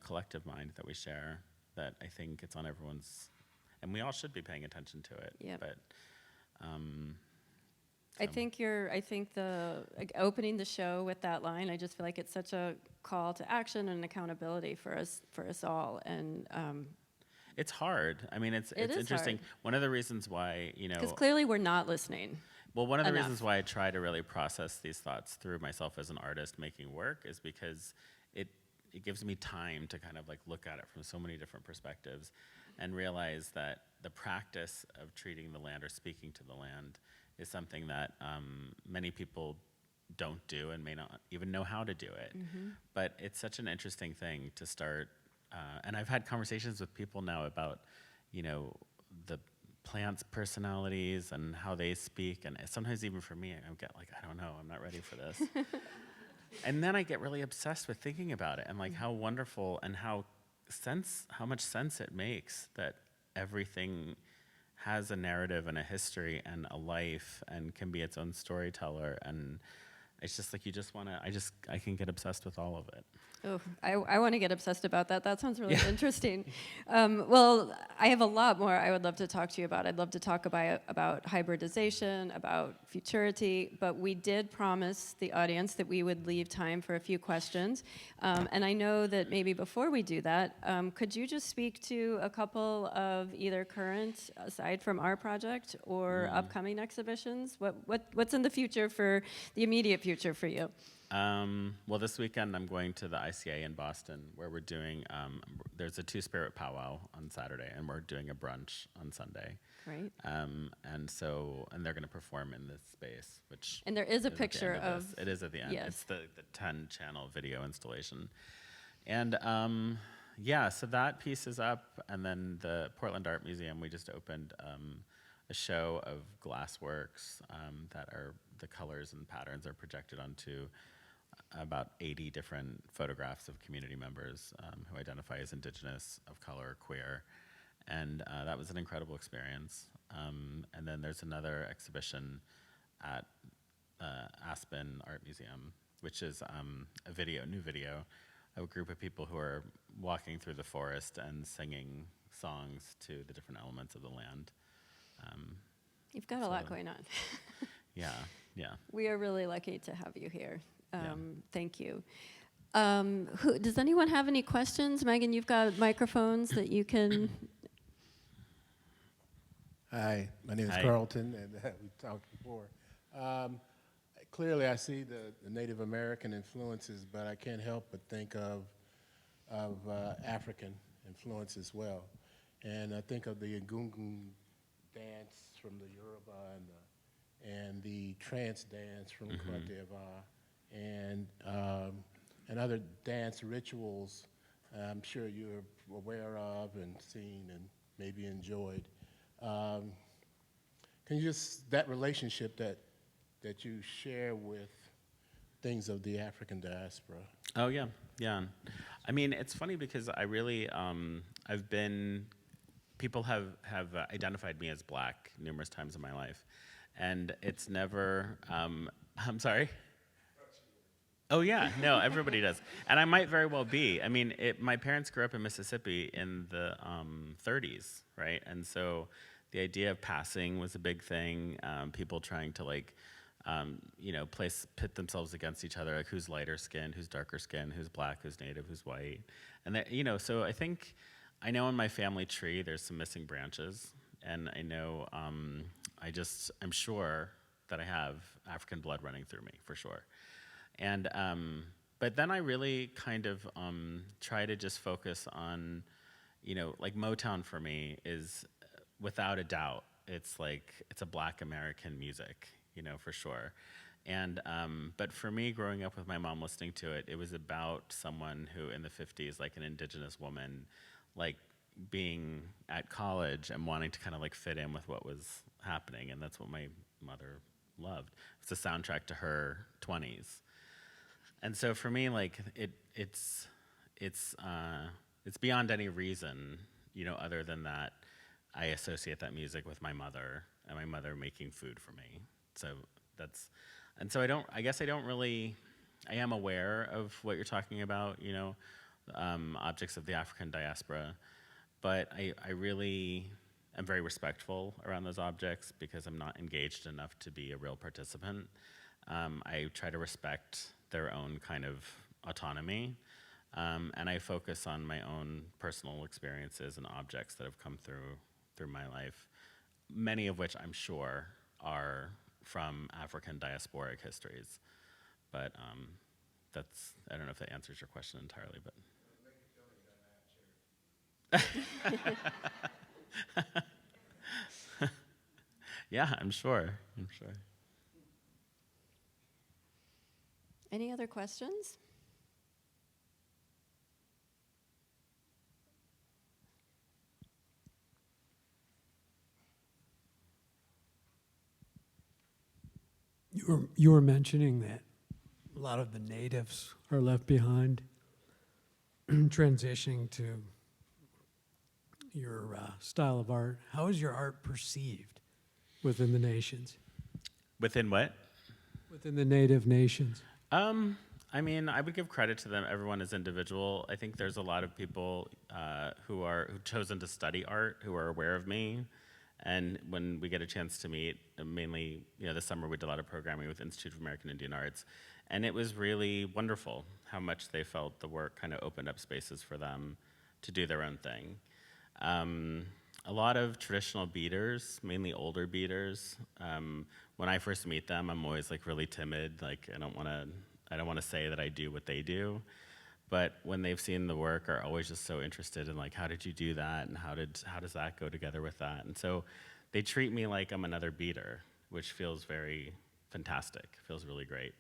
collective mind that we share, that I think it's on everyone's, and we all should be paying attention to it. Yep. But I think opening the show with that line, I just feel like it's such a call to action and accountability for us all. And it's hard. I mean, it's interesting. Hard. One of the reasons why, because clearly we're not listening. Well, one of the enough. reasons why I try to really process these thoughts through myself as an artist making work is because it gives me time to kind of, like, look at it from so many different perspectives and realize that the practice of treating the land or speaking to the land is something that many people don't do and may not even know how to do it. Mm-hmm. But it's such an interesting thing to start. And I've had conversations with people now about, the plants' personalities and how they speak. And sometimes even for me, I get like, I don't know, I'm not ready for this. And then I get really obsessed with thinking about it and, like, how wonderful and how much sense it makes that everything has a narrative and a history and a life and can be its own storyteller. And it's just like, I can get obsessed with all of it. Oh, I want to get obsessed about that. That sounds really interesting. Well, I have a lot more I would love to talk to you about. I'd love to talk about hybridization, about futurity, but we did promise the audience that we would leave time for a few questions. And I know that maybe before we do that, could you just speak to a couple of either current, aside from our project, or upcoming exhibitions? What's in the future for the immediate future for you? Well, this weekend I'm going to the ICA in Boston, where we're doing, there's a Two-Spirit powwow on Saturday, and we're doing a brunch on Sunday. Great. And they're going to perform in this space, which... And there is a at the picture end of... this. It is at the end. Yes. It's the 10-channel video installation. And so that piece is up, and then the Portland Art Museum, we just opened a show of glass works that are, the colors and patterns are projected onto about 80 different photographs of community members who identify as Indigenous, of color, queer. And that was an incredible experience. And then there's another exhibition at Aspen Art Museum, which is a new video of a group of people who are walking through the forest and singing songs to the different elements of the land. You've got a lot going on. Yeah. We are really lucky to have you here. Thank you. Does anyone have any questions? Megan, you've got microphones that you can... Hi, my name is Carlton, and we talked before. Clearly, I see the Native American influences, but I can't help but think of African influence as well. And I think of the Egungun dance from the Yoruba and the trance dance from Cote d'Ivoire and other dance rituals I'm sure you're aware of and seen and maybe enjoyed. Can you just, that relationship that you share with things of the African diaspora? Oh yeah, yeah. I mean, it's funny because I really, people have identified me as Black numerous times in my life, and it's never. I'm sorry. Oh yeah, no, everybody does, and I might very well be. I mean, my parents grew up in Mississippi in the 30s, right? And so the idea of passing was a big thing. People trying to pit themselves against each other, like who's lighter skinned, who's darker skinned, who's Black, who's Native, who's white, and that, so I think I know in my family tree there's some missing branches, and I know I'm sure that I have African blood running through me for sure. And but then I really kind of try to just focus on, like Motown for me is without a doubt, it's a Black American music, for sure. And but for me, growing up with my mom listening to it, it was about someone who in the 50s, like an Indigenous woman, like being at college and wanting to kind of like fit in with what was happening, and that's what my mother loved. It's a soundtrack to her 20s. And so for me, like it's beyond any reason, other than that I associate that music with my mother and my mother making food for me. So I guess I don't really, I am aware of what you're talking about, objects of the African diaspora, but I really am very respectful around those objects because I'm not engaged enough to be a real participant. I try to respect their own kind of autonomy, and I focus on my own personal experiences and objects that have come through my life, many of which I'm sure are from African diasporic histories. But I don't know if that answers your question entirely, but. Yeah, I'm sure. Any other questions? You were mentioning that a lot of the natives are left behind, transitioning to your style of art. How is your art perceived within the nations? Within what? Within the native nations. I mean, I would give credit to them. Everyone is individual. I think there's a lot of people who've chosen to study art who are aware of me. And when we get a chance to meet, mainly, this summer we did a lot of programming with Institute of American Indian Arts. And it was really wonderful how much they felt the work kind of opened up spaces for them to do their own thing. A lot of traditional beaters, mainly older beaters, when I first meet them, I'm always like really timid. Like I don't want to say that I do what they do, but when they've seen the work, are always just so interested in like, how did you do that, and how does that go together with that? And so they treat me like I'm another beater, which feels very fantastic. Feels really great.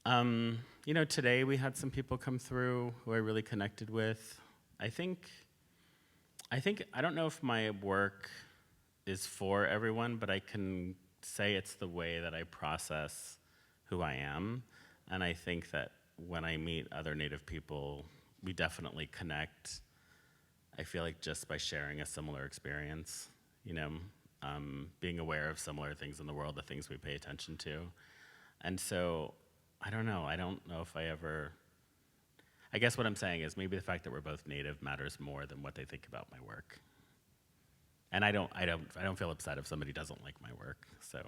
Today we had some people come through who I really connected with. I think I don't know if my work is for everyone, but I can say it's the way that I process who I am. And I think that when I meet other Native people, we definitely connect, I feel like just by sharing a similar experience, being aware of similar things in the world, the things we pay attention to. And so, I don't know if I guess what I'm saying is maybe the fact that we're both Native matters more than what they think about my work. And I don't feel upset if somebody doesn't like my work, so.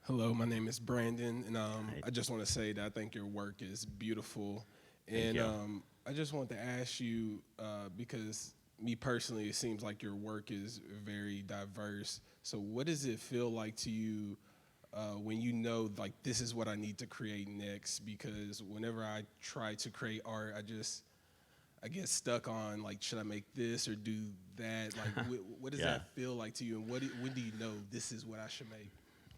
Hello, my name is Brandon, and I just want to say that I think your work is beautiful. Thank you. I just want to ask you, because me personally, it seems like your work is very diverse. So what does it feel like to you when you know, like, this is what I need to create next, because whenever I try to create art, I get stuck on, like, should I make this or do that? Like, what does Yeah. that feel like to you, and when do you know this is what I should make?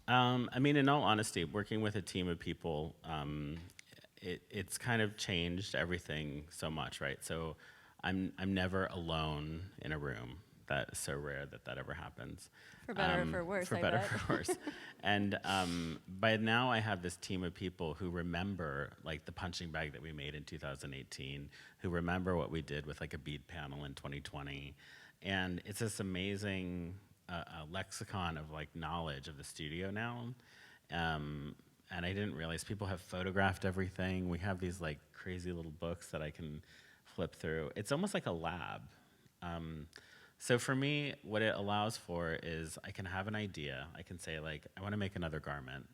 I mean, in all honesty, working with a team of people, it's kind of changed everything so much, right? So I'm never alone in a room. That is so rare that ever happens. For better or for worse, For I better bet. or for worse. And by now I have this team of people who remember, like, the punching bag that we made in 2018, who remember what we did with, like, a bead panel in 2020. And it's this amazing lexicon of, like, knowledge of the studio now. And I didn't realize people have photographed everything. We have these, like, crazy little books that I can flip through. It's almost like a lab. So for me, what it allows for is I can have an idea. I can say, like, I want to make another garment.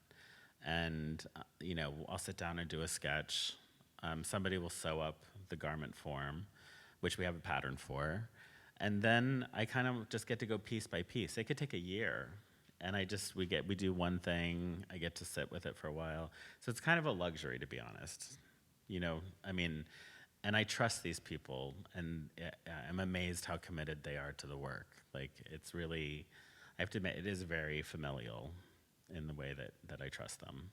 And, I'll sit down and do a sketch. Somebody will sew up the garment form, which we have a pattern for. And then I kind of just get to go piece by piece. It could take a year. And we do one thing. I get to sit with it for a while. So it's kind of a luxury, to be honest. And I trust these people, and I'm amazed how committed they are to the work. Like, it's really, I have to admit, it is very familial in the way that I trust them.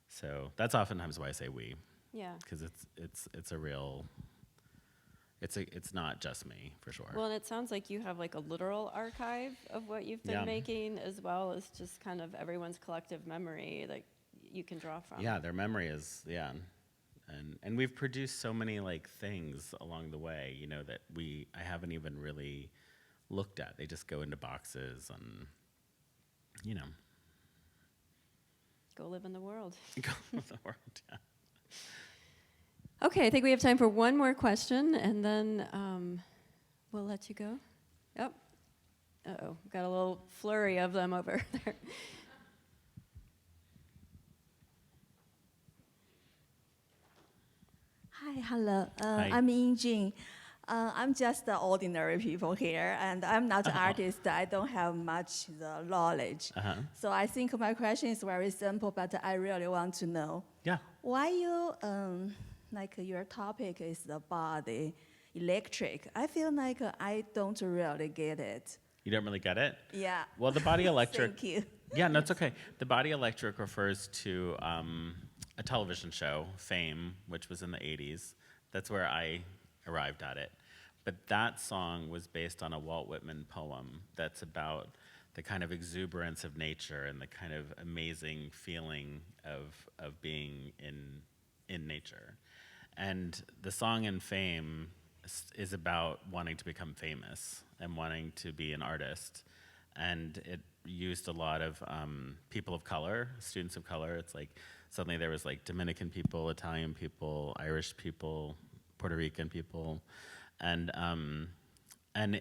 So that's oftentimes why I say we, Yeah. because it's a real, it's not just me, for sure. Well, and it sounds like you have like a literal archive of what you've been Yeah. making, as well as just kind of everyone's collective memory that you can draw from. Yeah, their memory is, yeah. And we've produced so many, like, things along the way, that I haven't even really looked at. They just go into boxes and, Go live in the world. go with the world, yeah. Okay, I think we have time for one more question, and then we'll let you go. Yep. Uh-oh, got a little flurry of them over there. Hi, hello. Hi. I'm Ying. I'm just the ordinary people here, and I'm not an artist. I don't have much the knowledge. Uh-huh. So I think my question is very simple, but I really want to know Yeah. why you like your topic is the body electric. I feel like I don't really get it. You don't really get it? Yeah. Well, the body electric. Thank you. Yeah, no, it's okay. The body electric refers to a television show, Fame, which was in the 80s. That's where I arrived at it. But that song was based on a Walt Whitman poem that's about the kind of exuberance of nature and the kind of amazing feeling of being in nature. And the song in Fame is about wanting to become famous and wanting to be an artist. And it used a lot of people of color, students of color. It's like suddenly there was like Dominican people, Italian people, Irish people, Puerto Rican people. And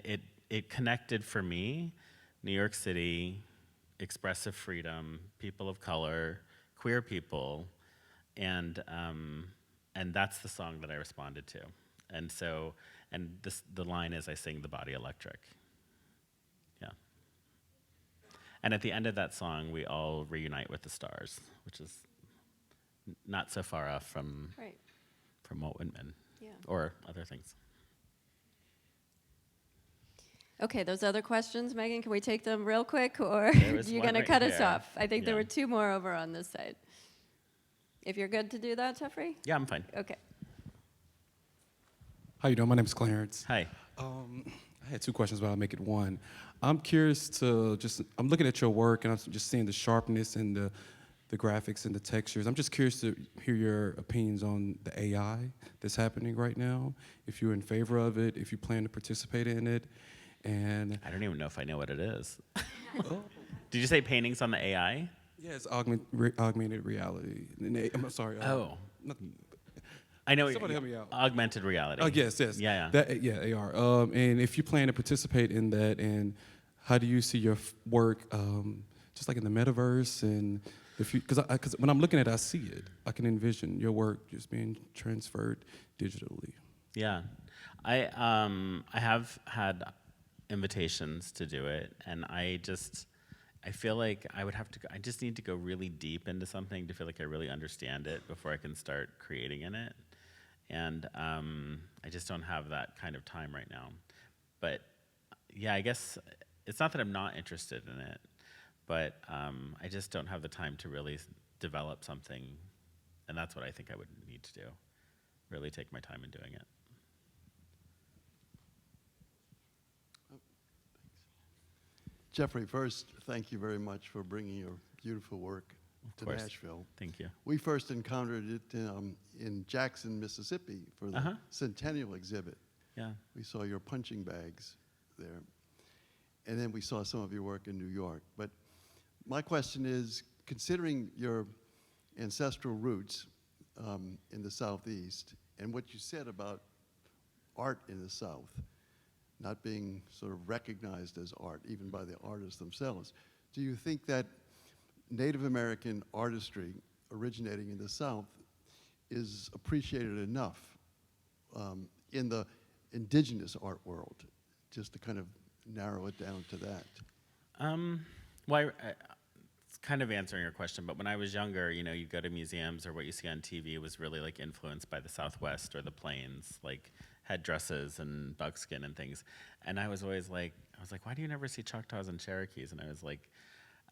it connected for me, New York City, expressive freedom, people of color, queer people, and that's the song that I responded to. And so, the line is, I sing the body electric. Yeah. And at the end of that song, we all reunite with the stars, which is not so far off from Right. Walt Whitman, Yeah. or other things. Okay, those other questions, Megan, can we take them real quick, or There was you're one going to right cut us here. off? I think there Yeah. were two more over on this side. If you're good to do that, Jeffrey? Yeah, I'm fine. Okay. How you doing? My name is Clarence. Hi. I had two questions, but I'll make it one. I'm curious to I'm looking at your work, and I'm just seeing the sharpness and the graphics and the textures. I'm just curious to hear your opinions on the AI that's happening right now, if you're in favor of it, if you plan to participate in it, and I don't even know if I know what it is. Did you say paintings on the AI? yeah, it's augmented reality. I'm sorry. not- I know. Somebody help me out. Augmented reality. Oh, yes. Yeah. Yeah, AR. And if you plan to participate in that, and how do you see your work, just like in the metaverse, and because when I'm looking at it, I see it. I can envision your work just being transferred digitally. Yeah. I have had invitations to do it, and I feel like I just need to go really deep into something to feel like I really understand it before I can start creating in it. And I just don't have that kind of time right now. But yeah, I guess it's not that I'm not interested in it, but I just don't have the time to really develop something. And that's what I think I would need to do, really take my time in doing it. Jeffrey, first, thank you very much for bringing your beautiful work to course. Nashville. Thank you. We first encountered it in Jackson, Mississippi for the Centennial exhibit. Yeah. We saw your punching bags there. And then we saw some of your work in New York. But my question is, considering your ancestral roots in the Southeast and what you said about art in the South not being sort of recognized as art, even by the artists themselves, do you think that Native American artistry originating in the South is appreciated enough in the indigenous art world, just to kind of narrow it down to that? Well, it's kind of answering your question, but when I was younger, you know, you go to museums or what you see on TV was really like influenced by the Southwest or the Plains, like headdresses and buckskin and things. And I was always like, why do you never see Choctaws and Cherokees? And I was like,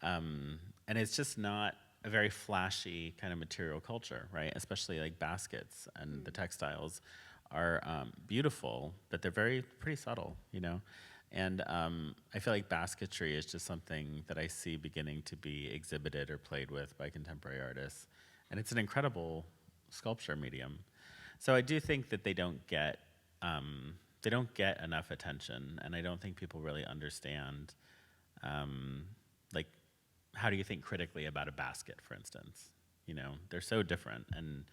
and it's just not a very flashy kind of material culture, right? Especially like baskets and the textiles are beautiful, but they're pretty subtle, you know? And I feel like basketry is just something that I see beginning to be exhibited or played with by contemporary artists. And it's an incredible sculpture medium. So I do think that they don't get enough attention, and I don't think people really understand, like, how do you think critically about a basket, for instance? You know, they're so different, and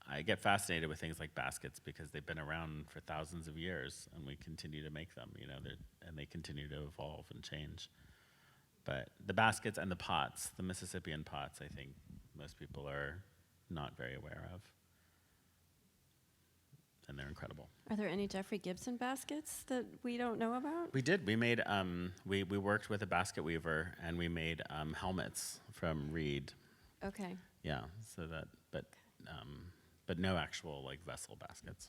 I get fascinated with things like baskets because they've been around for thousands of years, and we continue to make them, you know, and they continue to evolve and change. But the baskets and the pots, the Mississippian pots, I think most people are not very aware of. And they're incredible. Are there any Jeffrey Gibson baskets that we don't know about? We did. We made, we worked with a basket weaver, and we made helmets from reed. Okay. Yeah, so that, but no actual like vessel baskets.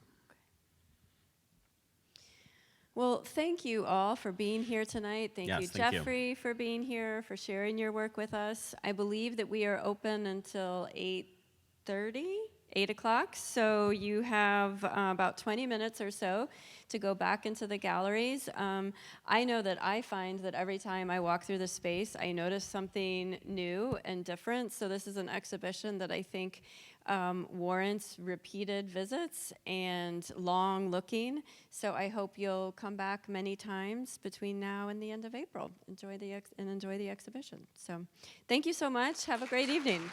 Well, thank you all for being here tonight. Thank Yes, you, thank you. Jeffrey, for being here, for sharing your work with us. I believe that we are open until 8:30. 8 o'clock, so you have about 20 minutes or so to go back into the galleries. I know that I find that every time I walk through the space, I notice something new and different, so this is an exhibition that I think warrants repeated visits and long looking, so I hope you'll come back many times between now and the end of April. Enjoy the exhibition. So thank you so much. Have a great evening.